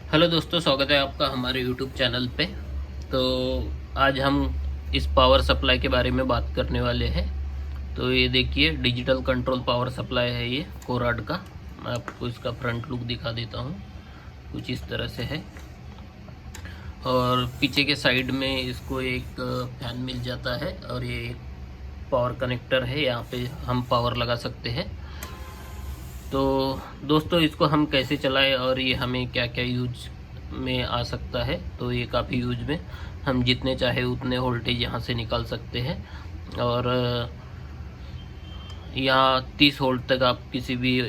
Hello दोस्तों, स्वागत है आपका हमारे यूट्यूब चैनल पे। तो आज हम इस पावर सप्लाई के बारे में बात करने वाले हैं। तो ये देखिए, डिजिटल कंट्रोल पावर सप्लाई है ये कोराड का। मैं आपको इसका फ्रंट लुक दिखा देता हूँ। कुछ इस तरह से है और पीछे के साइड में इसको एक फैन मिल जाता है और ये एक पावर कनेक्टर है। यहाँ पे हम पावर लगा सकते हैं। तो दोस्तों, इसको हम कैसे चलाएं और ये हमें क्या क्या यूज में आ सकता है। तो ये काफ़ी यूज में हम जितने चाहे उतने वोल्टेज यहाँ से निकाल सकते हैं और यहाँ 30 वोल्ट तक आप किसी भी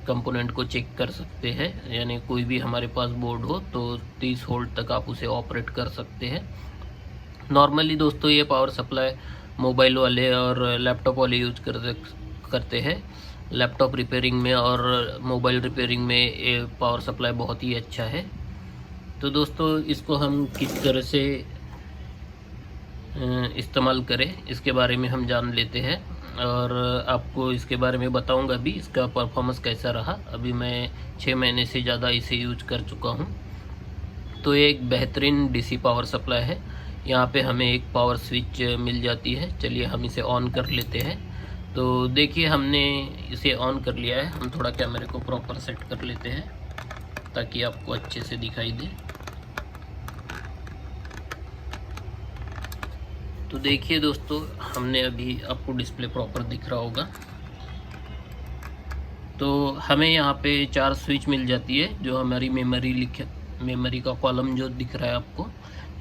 कंपोनेंट को चेक कर सकते हैं। यानी कोई भी हमारे पास बोर्ड हो तो 30 वोल्ट तक आप उसे ऑपरेट कर सकते हैं। नॉर्मली दोस्तों, ये पावर सप्लाई मोबाइल वाले और लैपटॉप वाले यूज करते हैं। लैपटॉप रिपेयरिंग में और मोबाइल रिपेयरिंग में ये पावर सप्लाई बहुत ही अच्छा है। तो दोस्तों, इसको हम किस तरह से इस्तेमाल करें इसके बारे में हम जान लेते हैं और आपको इसके बारे में बताऊंगा भी इसका परफॉर्मेंस कैसा रहा। अभी मैं 6 महीने से ज़्यादा इसे यूज कर चुका हूं। तो ये एक बेहतरीन डीसी पावर सप्लाई है। यहाँ पे हमें एक पावर स्विच मिल जाती है। चलिए हम इसे ऑन कर लेते हैं। तो देखिए, हमने इसे ऑन कर लिया है। हम थोड़ा कैमरे को प्रॉपर सेट कर लेते हैं ताकि आपको अच्छे से दिखाई दे। तो देखिए दोस्तों, हमने अभी आपको डिस्प्ले प्रॉपर दिख रहा होगा। तो हमें यहाँ पे 4 स्विच मिल जाती है। जो हमारी मेमोरी का कॉलम जो दिख रहा है आपको,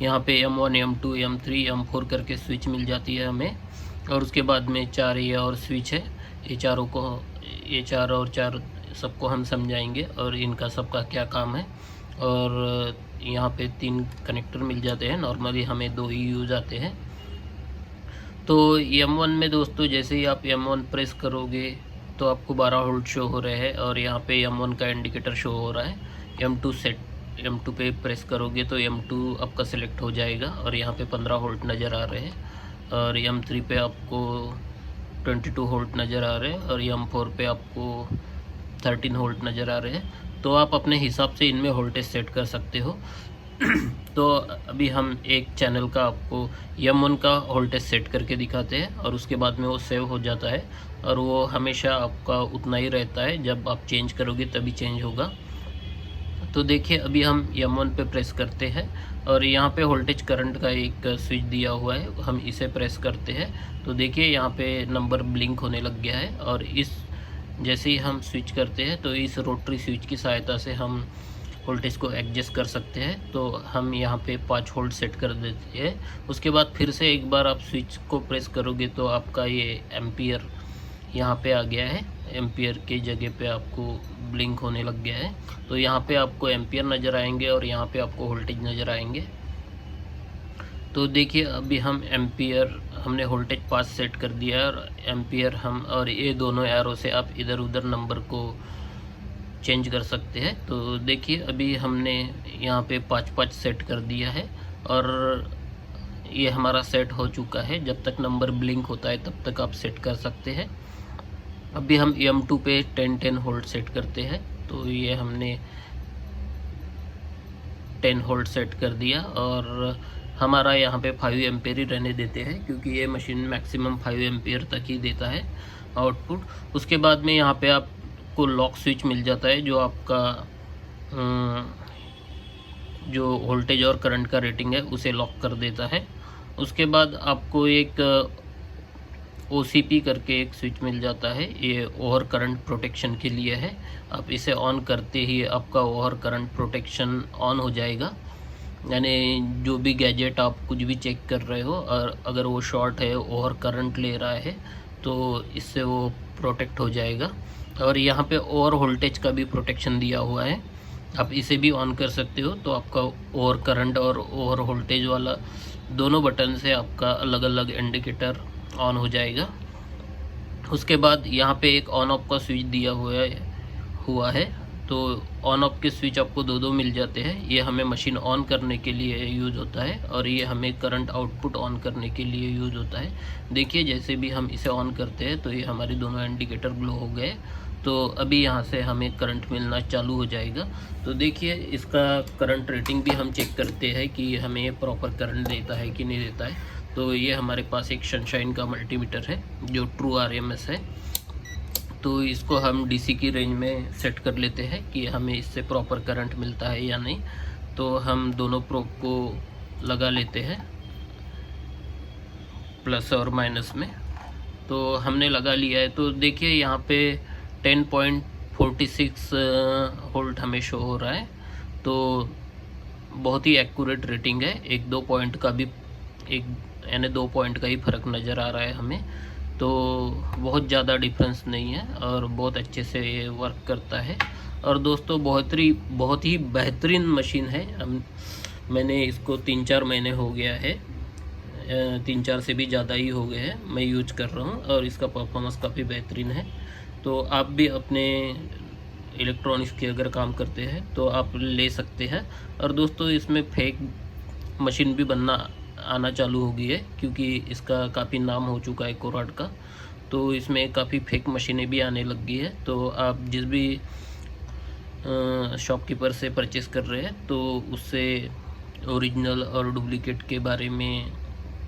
यहाँ पे M1 M2 M3 M4 करके स्विच मिल जाती है हमें। और उसके बाद में 4 ये और स्विच है। ये 4 और 4 सबको हम समझाएंगे और इनका सबका क्या काम है। और यहाँ पे 3 कनेक्टर मिल जाते हैं। नॉर्मली हमें 2 ही यूज आते हैं। तो M1 में दोस्तों, जैसे ही आप M1 प्रेस करोगे तो आपको 12 वोल्ट शो हो रहे हैं और यहाँ पे M1 का इंडिकेटर शो हो रहा है। M2 पे प्रेस करोगे तो M2 आपका सेलेक्ट हो जाएगा और यहाँ पे 15 वोल्ट नज़र आ रहे हैं। और M3 पे आपको 22 वोल्ट नज़र आ रहे हैं और M4 पे आपको 13 वोल्ट नज़र आ रहे हैं। तो आप अपने हिसाब से इनमें वोल्टेज सेट कर सकते हो। तो अभी हम एक चैनल का आपको M1 का वोल्टेज सेट करके दिखाते हैं और उसके बाद में वो सेव हो जाता है और वो हमेशा आपका उतना ही रहता है। जब आप चेंज करोगे तभी चेंज होगा। तो देखिए, अभी हम M1 पे प्रेस करते हैं और यहाँ पे वोल्टेज करंट का एक स्विच दिया हुआ है। हम इसे प्रेस करते हैं तो देखिए, यहाँ पे नंबर ब्लिंक होने लग गया है। और इस जैसे ही हम स्विच करते हैं तो इस रोटरी स्विच की सहायता से हम वोल्टेज को एडजस्ट कर सकते हैं। तो हम यहाँ पे 5 वोल्ट सेट कर देते हैं। उसके बाद फिर से एक बार आप स्विच को प्रेस करोगे तो आपका ये एम्पियर यहाँ पे आ गया है। एम्पियर के जगह पे आपको ब्लिंक होने लग गया है। तो यहाँ पे आपको एम्पियर नज़र आएंगे और यहाँ पे आपको वोल्टेज नज़र आएंगे। तो देखिए, अभी हमने वोल्टेज 5 सेट कर दिया है और एम्पियर और ये दोनों एरो से आप इधर उधर नंबर को चेंज कर सकते हैं। तो देखिए, अभी हमने यहाँ पे 5-5 सेट कर दिया है और ये हमारा सेट हो चुका है। जब तक नंबर ब्लिंक होता है तब तक आप सेट कर सकते हैं। अभी हम M2 पे 10-10 वोल्ट सेट करते हैं। तो ये हमने 10 वोल्ट सेट कर दिया और हमारा यहाँ पे 5 एम्पियर ही रहने देते हैं क्योंकि ये मशीन मैक्सिमम 5 एम्पियर तक ही देता है आउटपुट। उसके बाद में यहाँ पे आपको लॉक स्विच मिल जाता है जो आपका जो वोल्टेज और करंट का रेटिंग है उसे लॉक कर देता है। उसके बाद आपको एक OCP करके एक स्विच मिल जाता है। ये ओवर करंट प्रोटेक्शन के लिए है। आप इसे ऑन करते ही आपका ओवर करंट प्रोटेक्शन ऑन हो जाएगा। यानी जो भी गैजेट आप कुछ भी चेक कर रहे हो और अगर वो शॉर्ट है, ओवर करंट ले रहा है, तो इससे वो प्रोटेक्ट हो जाएगा। और यहाँ पे ओवर वोल्टेज का भी प्रोटेक्शन दिया हुआ है। आप इसे भी ऑन कर सकते हो। तो आपका ओवर करंट और ओवर वोल्टेज वाला दोनों बटन से आपका अलग अलग इंडिकेटर ऑन हो जाएगा। उसके बाद यहाँ पे एक ऑन ऑफ का स्विच दिया हुआ है। तो ऑन ऑफ के स्विच आपको 2 मिल जाते हैं। ये हमें मशीन ऑन करने के लिए यूज़ होता है और ये हमें करंट आउटपुट ऑन करने के लिए यूज़ होता है। देखिए, जैसे भी हम इसे ऑन करते हैं तो ये हमारे दोनों इंडिकेटर ग्लो हो गए तो अभी यहाँ से हमें करंट मिलना चालू हो जाएगा। तो देखिए इसका करंट रेटिंग भी हम चेक करते हैं कि हमें प्रॉपर करंट देता है कि नहीं देता है। तो ये हमारे पास एक सनशाइन का मल्टीमीटर है जो ट्रू RMS है। तो इसको हम DC की रेंज में सेट कर लेते हैं कि हमें इससे प्रॉपर करंट मिलता है या नहीं। तो हम दोनों प्रोब को लगा लेते हैं प्लस और माइनस में। तो हमने लगा लिया है। तो देखिए यहाँ पे 10.46 वोल्ट हमें शो हो रहा है। तो बहुत ही एक्यूरेट रेटिंग है। 1-2 पॉइंट का भी यानी 2 पॉइंट का ही फ़र्क नज़र आ रहा है हमें। तो बहुत ज़्यादा डिफरेंस नहीं है और बहुत अच्छे से ये वर्क करता है। और दोस्तों बहुत ही बेहतरीन मशीन है। मैंने इसको 3-4 महीने हो गया है, 3-4 से भी ज़्यादा ही हो गए हैं मैं यूज कर रहा हूँ और इसका परफॉर्मेंस काफ़ी बेहतरीन है। तो आप भी अपने इलेक्ट्रॉनिक्स के अगर काम करते हैं तो आप ले सकते हैं। और दोस्तों इसमें फेक मशीन भी आना चालू हो गई है क्योंकि इसका काफ़ी नाम हो चुका है कोराड का। तो इसमें काफ़ी फेक मशीनें भी आने लग गई है। तो आप जिस भी शॉपकीपर से परचेस कर रहे हैं तो उससे ओरिजिनल और डुप्लीकेट के बारे में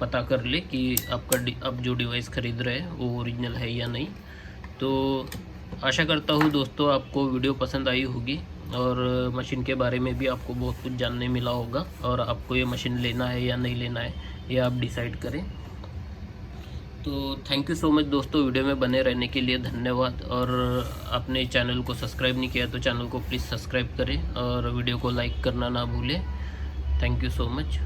पता कर ले कि आप जो डिवाइस ख़रीद रहे हैं वो ओरिजिनल है या नहीं। तो आशा करता हूँ दोस्तों आपको वीडियो पसंद आई होगी और मशीन के बारे में भी आपको बहुत कुछ जानने मिला होगा और आपको ये मशीन लेना है या नहीं लेना है ये आप डिसाइड करें। तो थैंक यू सो मच दोस्तों, वीडियो में बने रहने के लिए धन्यवाद। और आपने चैनल को सब्सक्राइब नहीं किया तो चैनल को प्लीज़ सब्सक्राइब करें और वीडियो को लाइक करना ना भूलें। Thank you so much.